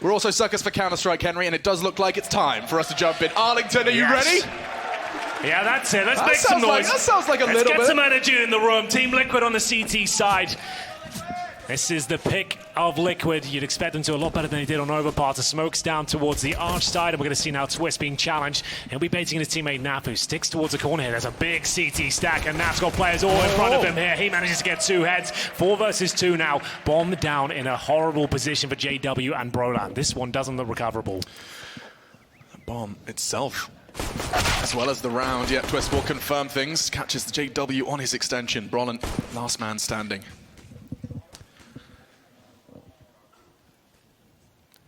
We're also suckers for Counter-Strike, Henry, and it does look like it's time for us to jump in. Arlington, are you ready? Yeah, that's it. Let's make some noise. That sounds like a little bit. Let's get some energy in the room. Team Liquid on the CT side. This is the pick of Liquid. You'd expect them to do a lot better than they did on Overpass. The smoke's down towards the arch side, and we're going to see now Twist being challenged. He'll be baiting his teammate Nap, who sticks towards the corner here. There's a big CT stack, and Nap's got players all in front of him here. He manages to get 2 heads. 4 versus 2 now. Bomb down in a horrible position for JW and Broland. This one doesn't look recoverable. The bomb itself, as well as the round. Yet Twist will confirm things. Catches the JW on his extension. Broland, last man standing.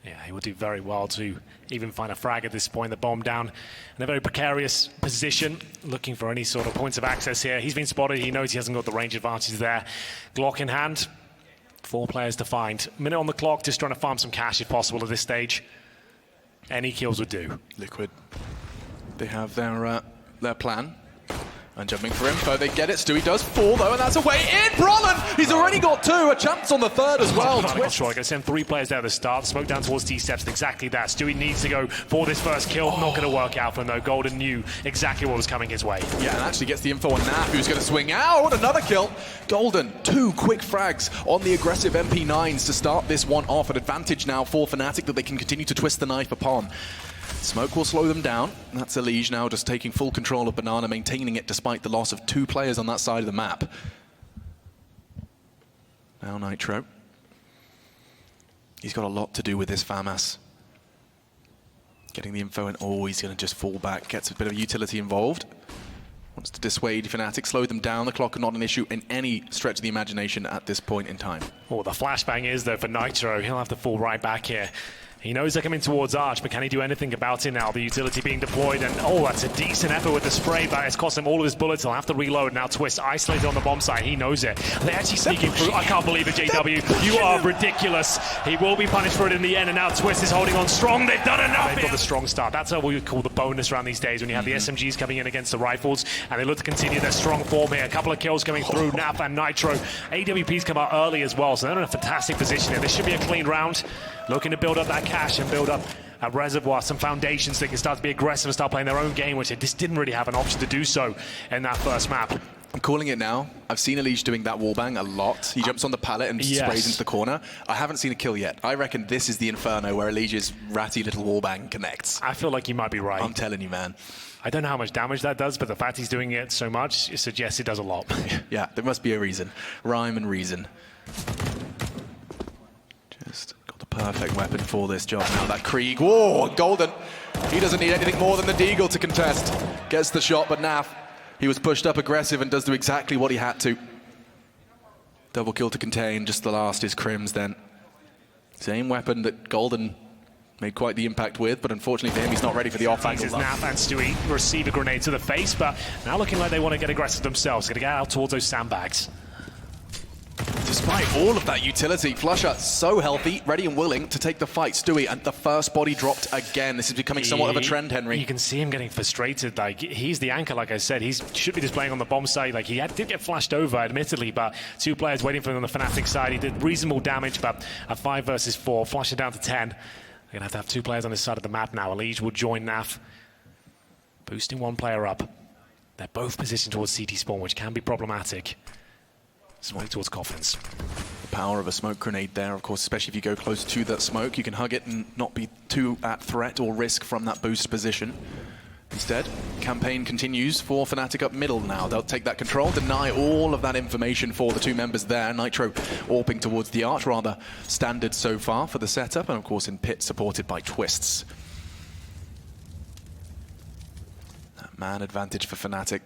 Yeah, he will do very well to even find a frag at this point. The bomb down in a very precarious position, looking for any sort of points of access here. He's been spotted. He knows he hasn't got the range advantage there. Glock in hand. 4 players to find. Minute on the clock, just trying to farm some cash if possible at this stage. Any kills would do. Liquid, they have their plan. And jumping for info, they get it. Stewie does fall though, and that's a way in. Broland, he's already got 2, a chance on the 3rd as well. Twist. Going to send 3 players there at the start. Smoke down towards D-Steps, exactly that. Stewie needs to go for this first kill. Not going to work out for him though. Golden knew exactly what was coming his way. Yeah, and actually gets the info on Naf, who's going to swing out. Another kill. Golden, 2 quick frags on the aggressive MP9s to start this one off. An advantage now for Fnatic that they can continue to twist the knife upon. Smoke will slow them down. That's Elige now just taking full control of Banana, maintaining it despite the loss of 2 players on that side of the map. Now Nitro. He's got a lot to do with this FAMAS. Getting the info and he's going to just fall back. Gets a bit of utility involved. Wants to dissuade Fnatic, slow them down. The clock not an issue in any stretch of the imagination at this point in time. Oh, the flashbang is though for Nitro. He'll have to fall right back here. He knows they're coming towards Arch, but can he do anything about it now? The utility being deployed, and that's a decent effort with the spray, but it's cost him all of his bullets. He'll have to reload. Now Twist isolated on the bomb site. He knows it. They're actually sneaking through. I can't believe it, JW. You are ridiculous. He will be punished for it in the end, and now Twist is holding on strong. They've done enough. They've got the strong start. That's what we would call the bonus around these days, when you have the SMGs coming in against the rifles, and they look to continue their strong form here. A couple of kills coming through, Nap and Nitro. AWPs come out early as well, so they're in a fantastic position here. This should be a clean round. Looking to build up that cash and build up a reservoir, some foundations so they can start to be aggressive and start playing their own game, which they just didn't really have an option to do so in that first map. I'm calling it now. I've seen Elige doing that wallbang a lot. He jumps on the pallet and sprays into the corner. I haven't seen a kill yet. I reckon this is the Inferno where Elige's ratty little wallbang connects. I feel like you might be right. I'm telling you, man. I don't know how much damage that does, but the fact he's doing it so much, it suggests it does a lot. Yeah, there must be a reason. Rhyme and reason. Just got the perfect weapon for this job now. That Krieg. Whoa, Golden. He doesn't need anything more than the Deagle to contest. Gets the shot, but Naf, he was pushed up aggressive and does do exactly what he had to. Double kill to contain. Just the last is Crims then. Same weapon that Golden made quite the impact with, but unfortunately for him, he's not ready for the off-angle. Naf and Stewie receive a grenade to the face, but now looking like they want to get aggressive themselves. Going to get out towards those sandbags. Despite all of that utility, Flusher so healthy, ready and willing to take the fight. Stewie, and the first body dropped again. This is becoming somewhat of a trend, Henry. You can see him getting frustrated. Like, he's the anchor, like I said. He should be displaying on the bomb side. Like, did get flashed over, admittedly, but 2 players waiting for him on the Fnatic side. He did reasonable damage, but a 5 versus 4, flashing down to 10. They're going to have 2 players on this side of the map now. Elige will join Naf, boosting 1 player up. They're both positioned towards CT spawn, which can be problematic. Smoke towards coffins. The power of a smoke grenade there, of course, especially if you go close to that smoke. You can hug it and not be too at threat or risk from that boost position. Instead, campaign continues for Fnatic up middle now. They'll take that control, deny all of that information for the 2 members there. Nitro warping towards the arch, rather standard so far for the setup, and of course in pit supported by Twists. That man advantage for Fnatic.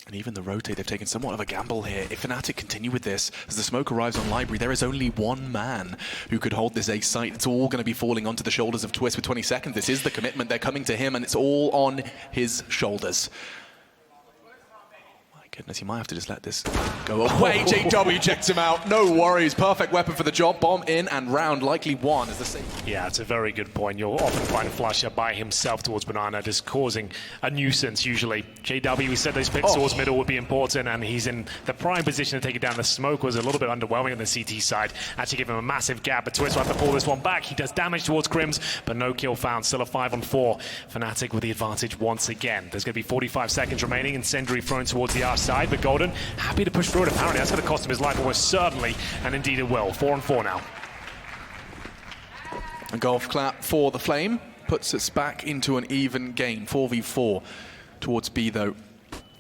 And even the rotate, they've taken somewhat of a gamble here. If Fnatic continue with this, as the smoke arrives on Library, there is only 1 man who could hold this ace site. It's all going to be falling onto the shoulders of Twist with 20 seconds. This is the commitment. They're coming to him, and it's all on his shoulders. My Goodness, you might have to just let this go away. JW checks him out. No worries. Perfect weapon for the job. Bomb in and round likely won as the same. Yeah, it's a very good point. You'll often find Flusher by himself towards Banana, just causing a nuisance usually. JW, we said those picks towards middle would be important, and he's in the prime position to take it down. The smoke was a little bit underwhelming on the CT side. Actually give him a massive gap, but Twist will have to pull this one back. He does damage towards Crims, but no kill found. Still a 5-on-4. Fnatic with the advantage once again. There's going to be 45 seconds remaining. Incendiary thrown towards the R side, but Golden happy to push through it. Apparently that's going to cost him his life almost certainly, and indeed it will. 4-on-4 now. A golf clap for the Flame puts us back into an even game. 4v4 towards B though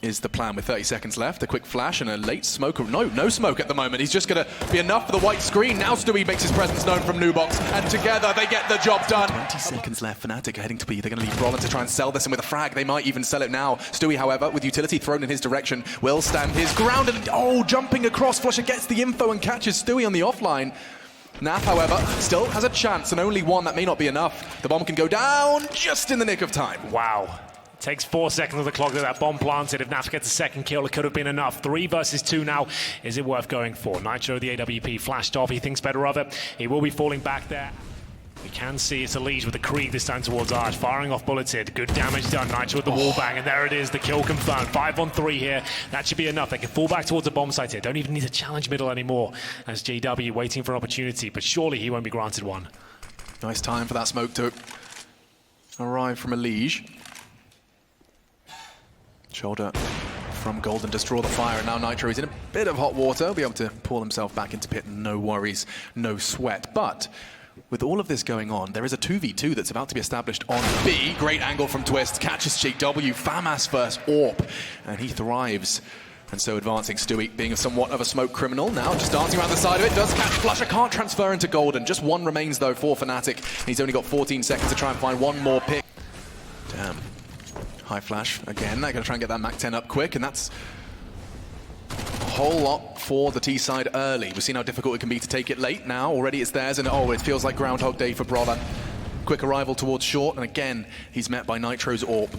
is the plan with 30 seconds left. A quick flash and a late smoke. No smoke at the moment. He's just going to be enough for the white screen. Now Stewie makes his presence known from Nubox, and together they get the job done. 20 seconds left. Fnatic heading to B. They're going to leave Brolin to try and sell this, and with a frag they might even sell it now. Stewie, however, with utility thrown in his direction, will stand his ground, and jumping across. Flusher gets the info and catches Stewie on the offline. Naf, however, still has a chance, and only one. That may not be enough. The bomb can go down just in the nick of time. Wow. Takes 4 seconds of the clock to that bomb planted. If Naf gets a second kill, it could have been enough. 3 versus 2 now. Is it worth going for? Nitro, the AWP, flashed off. He thinks better of it. He will be falling back there. We can see it's a lead with the Krieg this time towards Arch. Firing off bullets here. Good damage done. Nitro with the wall bang, and there it is. The kill confirmed. 5-on-3 here. That should be enough. They can fall back towards the bomb site here. Don't even need to challenge middle anymore. As JW waiting for an opportunity, but surely he won't be granted one. Nice time for that smoke to arrive from Elige. Shoulder from Golden to draw the fire, and now Nitro is in a bit of hot water. He'll be able to pull himself back into pit, no worries, no sweat. But with all of this going on, there is a 2v2 that's about to be established on B. Great angle from Twist, catches JW, FAMAS versus AWP, and he thrives. And so advancing, Stewie being somewhat of a smoke criminal now, just dancing around the side of it, does catch Flusher, can't transfer into Golden. Just one remains though for Fnatic. He's only got 14 seconds to try and find one more pick. Damn. High flash again. They're going to try and get that Mach 10 up quick, and that's a whole lot for the T side early. We've seen how difficult it can be to take it late. Now already it's theirs, and it feels like Groundhog Day for Brolin. Quick arrival towards short, and again he's met by Nitro's AWP.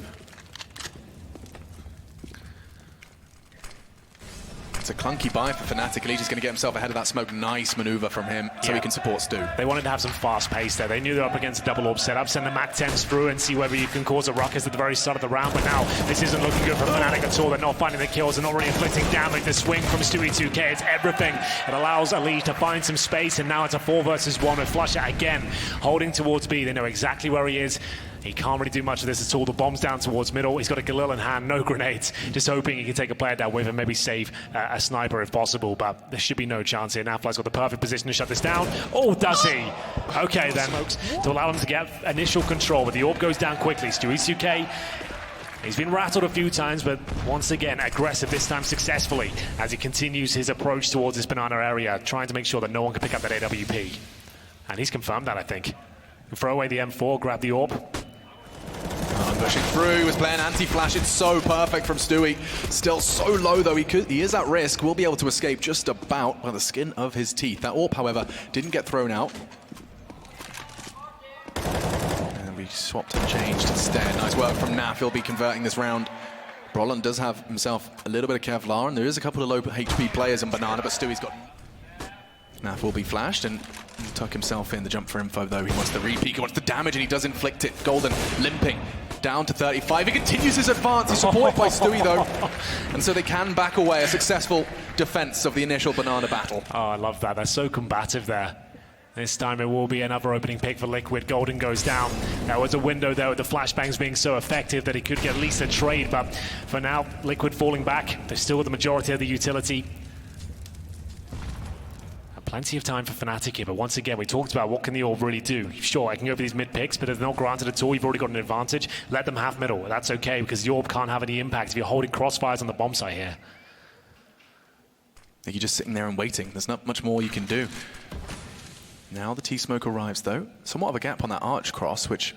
It's a clunky buy for Fnatic. Elige is going to get himself ahead of that smoke. Nice maneuver from him, so he can support Stu. They wanted to have some fast pace there. They knew they were up against a double AWP setup. Send the Mach 10s through and see whether you can cause a ruckus at the very start of the round. But now this isn't looking good for Fnatic at all. They're not finding the kills. They're not really inflicting damage. The swing from Stewie 2K, it's everything. It allows Elige to find some space, and now it's a 4 versus 1 with Flusher again holding towards B. They know exactly where he is. He can't really do much of this at all. The bomb's down towards middle. He's got a Galil in hand, no grenades. Just hoping he can take a player down with and maybe save a sniper if possible, but there should be no chance here. Nafly's got the perfect position to shut this down. Oh, does he? Okay then, to allow him to get initial control, but the AWP goes down quickly. Stewie 2K, he's been rattled a few times, but once again, aggressive, this time successfully, as he continues his approach towards this banana area, trying to make sure that no one can pick up that AWP. And he's confirmed that, I think. Throw away the M4, grab the AWP. Pushing through, he was playing anti-flash. It's so perfect from Stewie. Still so low though, he is at risk. Will be able to escape just about by the skin of his teeth. That AWP, however, didn't get thrown out. And we swapped and changed instead. Nice work from Naf. He'll be converting this round. Brolin does have himself a little bit of Kevlar, and there is a couple of low HP players in Banana, but Stewie's got... Naf will be flashed and tuck himself in. The jump for info though. He wants the repeat, he wants the damage, and he does inflict it. Golden limping down to 35. He continues his advance. He's supported by Stewie though. And so they can back away. A successful defense of the initial Banana battle. Oh, I love that. They're so combative there. This time it will be another opening pick for Liquid. Golden goes down. There was a window there with the flashbangs being so effective that he could get at least a trade, but for now, Liquid falling back. They're still with the majority of the utility. Plenty of time for Fnatic here, but once again, we talked about what can the AWP really do. Sure, I can go for these mid picks, but if they're not granted at all, you've already got an advantage. Let them have middle. That's okay, because the AWP can't have any impact if you're holding crossfires on the bomb site here. You're just sitting there and waiting. There's not much more you can do. Now the T-Smoke arrives, though. Somewhat of a gap on that arch cross, which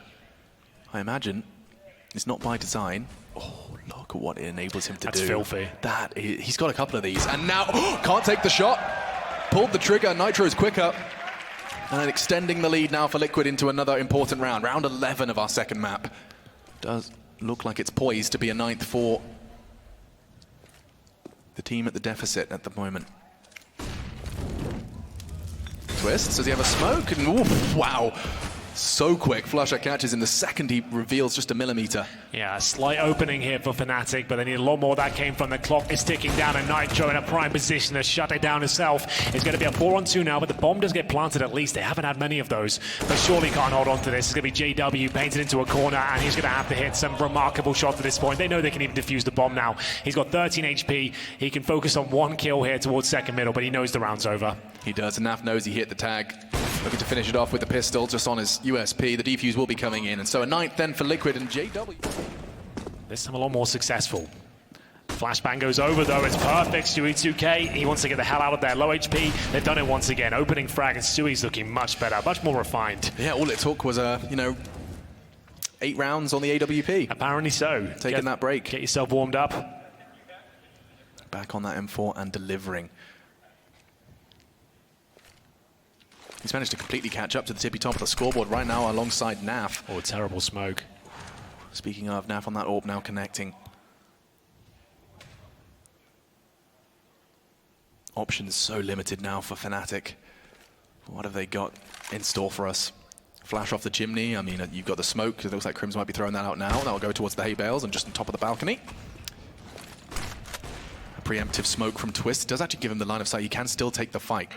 I imagine is not by design. Oh, look at what it enables him to do. That's filthy. He's got a couple of these, and now can't take the shot. Pulled the trigger. Nitro is quicker. And extending the lead now for Liquid into another important round. Round 11 of our second map. Does look like it's poised to be a 9th for the team at the deficit at the moment. Twist, does he have a smoke? And oof, wow, so quick. Flusher catches in the second he reveals just a millimeter. Yeah, a slight opening here for Fnatic, but they need a lot more. That came from the clock is ticking down, and Nitro in a prime position to shut it down himself. It's going to be a 4-on-2 now, but the bomb does get planted at least. They haven't had many of those, but surely can't hold on to this. It's going to be JW painted into a corner, and he's going to have to hit some remarkable shots at this point. They know they can even defuse the bomb now. He's got 13 HP. He can focus on one kill here towards second middle, but he knows the round's over. He does, and Naf knows he hit the tag. Looking to finish it off with the pistol just on his USP. The defuse will be coming in, and so a 9th then for Liquid and JW. This time a lot more successful. Flashbang goes over though, it's perfect. Stewie 2K, he wants to get the hell out of there. Low HP, they've done it once again. Opening frag, and Stewie's looking much better, much more refined. Yeah, all it took was 8 rounds on the AWP. Apparently so. Taking that break. Get yourself warmed up. Back on that M4 and delivering. He's managed to completely catch up to the tippy top of the scoreboard right now alongside Naf. Oh, terrible smoke. Speaking of, Naf on that AWP now connecting. Options so limited now for Fnatic. What have they got in store for us? Flash off the chimney. I mean, you've got the smoke. It looks like Crims might be throwing that out now. That will go towards the hay bales and just on top of the balcony. A preemptive smoke from Twist. It does actually give him the line of sight. He can still take the fight.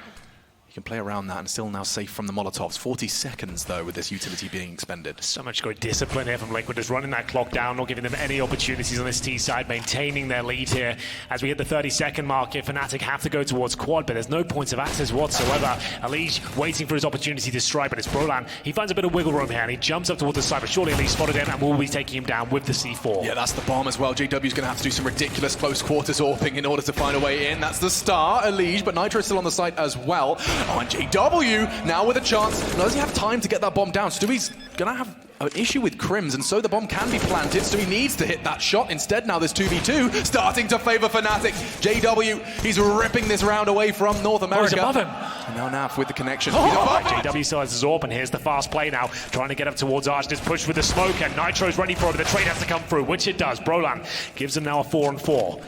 You can play around that and still now safe from the Molotovs. 40 seconds, though, with this utility being expended. So much good discipline here from Liquid, just running that clock down, not giving them any opportunities on this T side, maintaining their lead here. As we hit the 30-second mark here, Fnatic have to go towards quad, but there's no points of access whatsoever. Elige waiting for his opportunity to strike, but it's Brolan. He finds a bit of wiggle room here, and he jumps up towards the side, but surely Elige spotted him and will be taking him down with the C4. Yeah, that's the bomb as well. JW's going to have to do some ridiculous close quarters AWPing in order to find a way in. That's the start, Elige, but Nitro's still on the site as well. Oh, and JW now with a chance. Now, does he have time to get that bomb down? Stewie's going to have an issue with Crims, and so the bomb can be planted. Stewie needs to hit that shot. Instead, now there's 2v2 starting to favor Fnatic. JW, he's ripping this round away from North America. Oh, he's above him. And now Naf with the connection. JW still has his AWP, and here's the fast play now. Trying to get up towards Arch. Just push with the smoke, and Nitro's ready for it. The trade has to come through, which it does. Brolan gives him now a 4-on-4.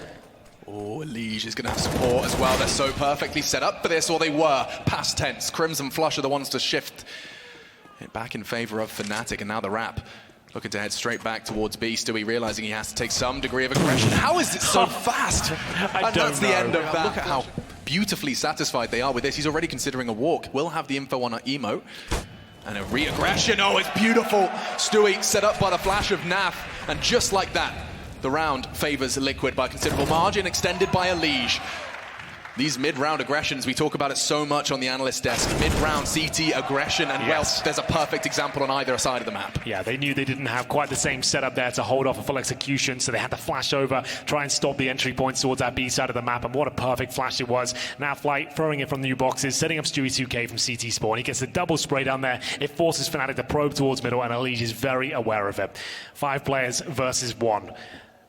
Oh, Elige is going to have support as well. They're so perfectly set up for this, or they were. Past tense. Crims and Flush are the ones to shift it back in favor of Fnatic, and now the Rap looking to head straight back towards B. Stewie realizing he has to take some degree of aggression. How is it so fast? I don't that's know. The end of that. Look at how beautifully satisfied they are with this. He's already considering a walk. We'll have the info on our emote. And a re-aggression. Oh, it's beautiful. Stewie set up by the flash of Naf, and just like that, the round favors Liquid by considerable margin, extended by Elige. These mid-round aggressions, we talk about it so much on the analyst desk. Mid-round CT aggression, and well, there's a perfect example on either side of the map. Yeah, they knew they didn't have quite the same setup there to hold off a full execution, so they had to flash over, try and stop the entry points towards that B side of the map, and what a perfect flash it was. Now Flight throwing it from the new boxes, setting up Stewie 2K from CT spawn. He gets the double spray down there. It forces Fnatic to probe towards middle, and Elige is very aware of it. 5 players versus 1.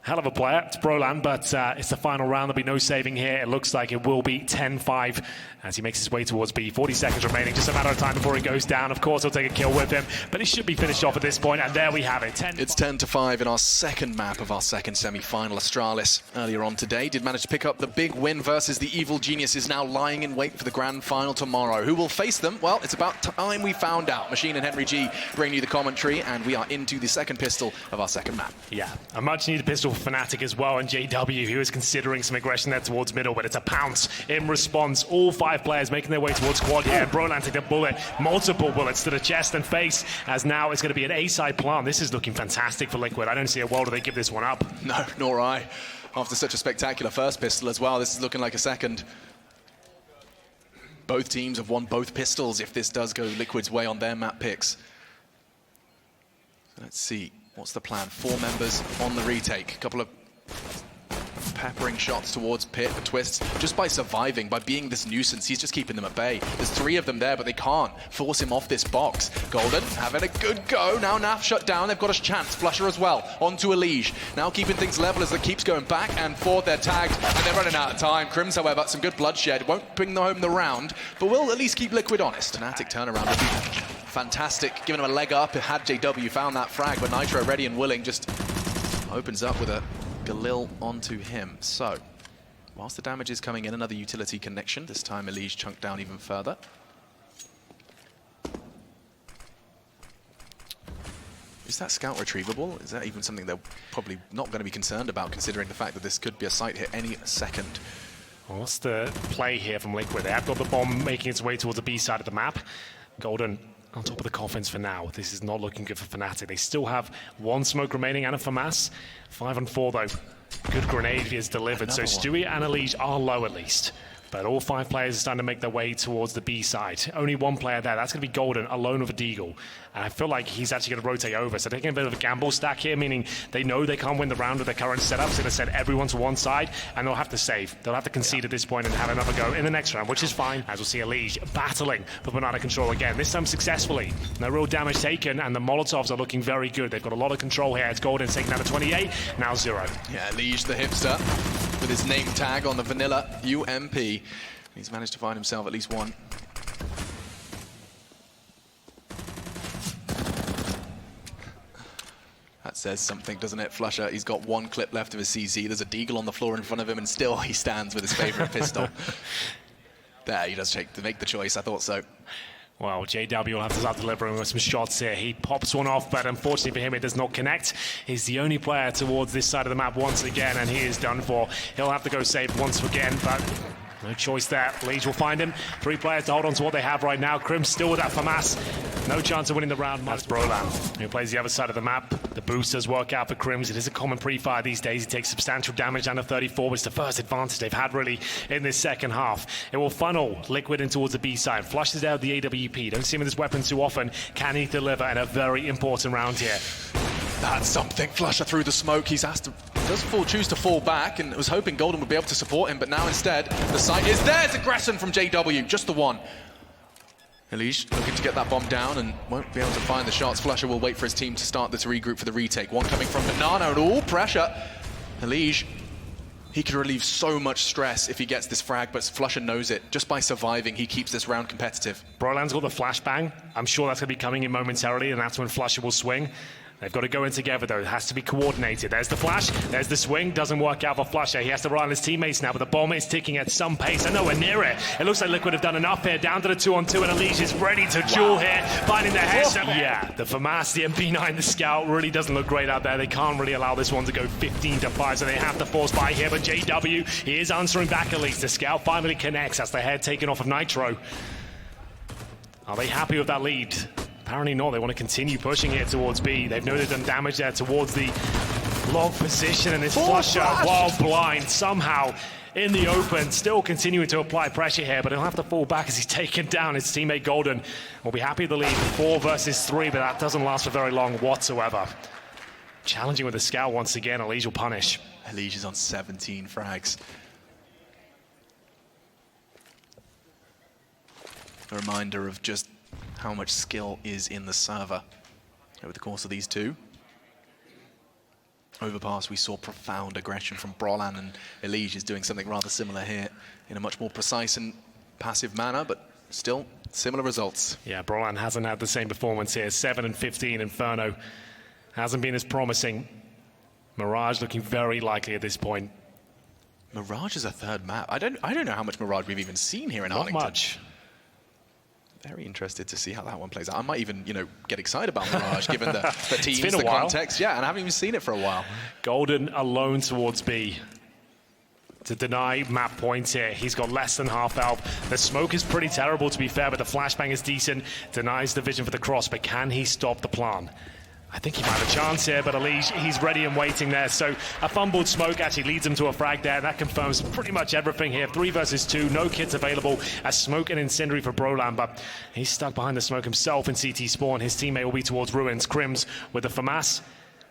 Hell of a player, it's Brolan, but it's the final round. There'll be no saving here. It looks like it will be 10-5 as he makes his way towards B. 40 seconds remaining, just a matter of time before he goes down. Of course, he'll take a kill with him, but he should be finished off at this point, and there we have it. It's 10-5 in our second map of our second semi-final. Astralis, earlier on today, did manage to pick up the big win versus the Evil Geniuses, now lying in wait for the grand final tomorrow. Who will face them? Well, it's about time we found out. Machine and Henry G bring you the commentary, and we are into the second pistol of our second map. Yeah, a much-needed pistol for Fnatic as well, and JW, who is considering some aggression there towards middle, but it's a pounce in response. All 5 players making their way towards quad here, and Brolan taking a bullet, multiple bullets to the chest and face, as now it's going to be an A-side plant. This is looking fantastic for Liquid. I don't see a world where they give this one up. No, nor I. After such a spectacular first pistol as well, this is looking like a second. Both teams have won both pistols if this does go Liquid's way on their map picks. Let's see, what's the plan? 4 members on the retake. A couple of peppering shots towards Pit, the Twists, just by surviving, by being this nuisance, he's just keeping them at bay. There's 3 of them there, but they can't force him off this box. Golden having a good go. Now Naf shut down, they've got a chance. Flusher as well, onto Elige. Now keeping things level as it keeps going back and forth. They're tagged, and they're running out of time. Crims, however, some good bloodshed. Won't bring them home the round, but will at least keep Liquid honest. Fnatic turnaround would be fantastic, giving him a leg up. Had JW found that frag, but Nitro ready and willing just opens up with a Galil onto him. So whilst the damage is coming in, another utility connection. This time Elige chunked down even further. Is that scout retrievable? Is that even something they're probably not going to be concerned about, considering the fact that this could be a site hit any second? Well, what's the play here from Liquid? They have got the bomb making its way towards the B side of the map. Golden on top of the coffins for now. This is not looking good for Fnatic. They still have one smoke remaining and a FAMAS. 5 on 4 though. Good grenade is delivered. So Stewie and Elige are low at least. But all 5 players are starting to make their way towards the B side. Only one player there. That's going to be Golden, alone with a Deagle. And I feel like he's actually going to rotate over. So they're taking a bit of a gamble stack here, meaning they know they can't win the round with their current setup. So they're going to send everyone to one side, and they'll have to save. They'll have to concede at this point and have another go in the next round, which is fine. As we'll see Elige battling for banana control again, this time successfully. No real damage taken, and the Molotovs are looking very good. They've got a lot of control here. It's Golden taking down to 28, now 0. Yeah, Elige the hipster with his name tag on the vanilla UMP. He's managed to find himself at least one. That says something, doesn't it, Flusher? He's got one clip left of his CZ. There's a Deagle on the floor in front of him, and still he stands with his favorite pistol. There, he does make the choice. I thought so. Well, JW will have to start delivering with some shots here. He pops one off, but unfortunately for him, it does not connect. He's the only player towards this side of the map once again, and he is done for. He'll have to go save once again, but no choice there. Elige will find him. 3 players to hold on to what they have right now. Crim's still with that FAMAS. No chance of winning the round. That's Brolan, who plays the other side of the map. The boosters work out for Crims. It is a common pre-fire these days. He takes substantial damage down to 34, but it's the first advantage they've had really in this second half. It will funnel Liquid in towards the B side. Flushes out the AWP. Don't see him with this weapon too often. Can he deliver in a very important round here? That's something. Flusher through the smoke. He's asked to choose to fall back, and was hoping Golden would be able to support him, but now instead the site is there. It's aggression from JW, just the one. Elige looking to get that bomb down and won't be able to find the shots. Flusher will wait for his team to start this regroup for the retake. One coming from Banana and all pressure. Elige, he can relieve so much stress if he gets this frag, but Flusher knows it. Just by surviving, he keeps this round competitive. Brolan's got the flashbang. I'm sure that's going to be coming in momentarily, and that's when Flusher will swing. They've got to go in together, though. It has to be coordinated. There's the flash. There's the swing. Doesn't work out for Flusher. He has to rely on his teammates now, but the bomb is ticking at some pace and nowhere near it. It looks like Liquid have done enough here. Down to the 2-on-2, and Elige is ready to duel here, finding the head. Yeah, the FAMAS, the MP9, the Scout really doesn't look great out there. They can't really allow this one to go 15-5, so they have to force by here. But JW, he is answering back at least. The Scout finally connects. That's the head taken off of Nitro. Are they happy with that lead? Apparently not. They want to continue pushing it towards B. They've know they've done damage there towards the log position, and this Flusher, while blind, somehow in the open, still continuing to apply pressure here, but he'll have to fall back as he's taken down. His teammate Golden will be happy with the lead. 4 versus 3, but that doesn't last for very long whatsoever. Challenging with the Scout once again. Elige will punish. Elige is on 17 frags. A reminder of just how much skill is in the server over the course of these two. Overpass, we saw profound aggression from Brolan, and Elige is doing something rather similar here in a much more precise and passive manner, but still similar results. Yeah, Brolan hasn't had the same performance here. 7 and 15. Inferno hasn't been as promising. Mirage looking very likely at this point. Mirage is a third map. I don't know how much Mirage we've even seen here in Not Arlington. much. Very interested to see how that one plays out. I might even, get excited about Mirage, given the teams, been a the while. context. Yeah, and I haven't even seen it for a while. Golden alone towards B to deny map points here. He's got less than half health. The smoke is pretty terrible, to be fair, but the flashbang is decent. Denies the vision for the cross, but can he stop the plan? I think he might have a chance here, but Elige, he's ready and waiting there. So a fumbled smoke actually leads him to a frag there. That confirms pretty much everything here. 3 versus 2, no kits available. A smoke and incendiary for Brolan, but he's stuck behind the smoke himself in CT spawn. His teammate will be towards ruins. Crims with the FAMAS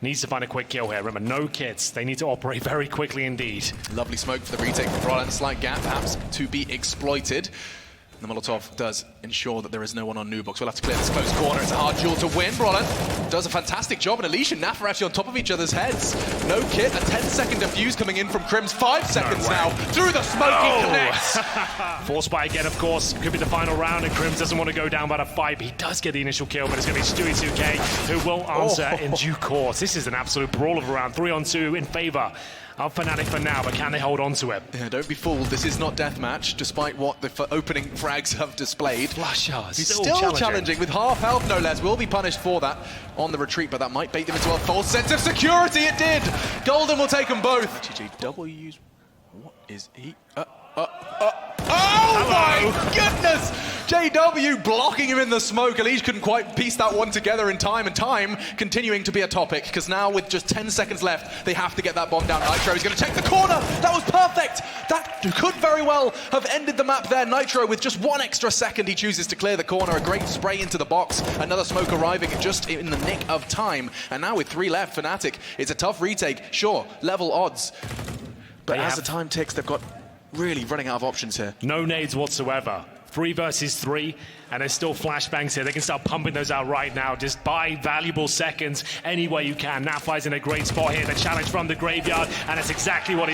needs to find a quick kill here. Remember, no kits. They need to operate very quickly indeed. Lovely smoke for the retake from Brolan. Slight gap, perhaps to be exploited. The Molotov does ensure that there is no one on Nubox. We'll have to clear this close corner. It's a hard duel to win. Brolan does a fantastic job, and Elige and Naf are actually on top of each other's heads. No kit, a 10-second defuse coming in from Crims. 5 seconds now. Through the smoke, he connects. Force by again, of course. Could be the final round, and Crims doesn't want to go down by the fight. He does get the initial kill, but it's going to be Stewie 2K who will answer in due course. This is an absolute brawl of a round. 3-on-2 in favor of Fnatic for now, but can they hold on to it? Yeah, don't be fooled. This is not deathmatch, despite what the opening frags have displayed. Flushers. He's still challenging with half health, no less. Will be punished for that on the retreat, but that might bait them into a false sense of security. It did. Golden will take them both. GJW, what is he? Oh my goodness! JW blocking him in the smoke. Elige couldn't quite piece that one together in time, and time continuing to be a topic, because now with just 10 seconds left, they have to get that bomb down. Nitro is going to take the corner. That was perfect. That could very well have ended the map there. Nitro, with just 1 extra second, he chooses to clear the corner. A great spray into the box. Another smoke arriving just in the nick of time. And now with 3 left, Fnatic, it's a tough retake. Sure, level odds. But as the time ticks, they've got really running out of options here. No nades whatsoever. 3 versus 3, and there's still flashbangs here. They can start pumping those out right now. Just buy valuable seconds any way you can. Nafai's in a great spot here. The challenge from the graveyard, and it's exactly what he's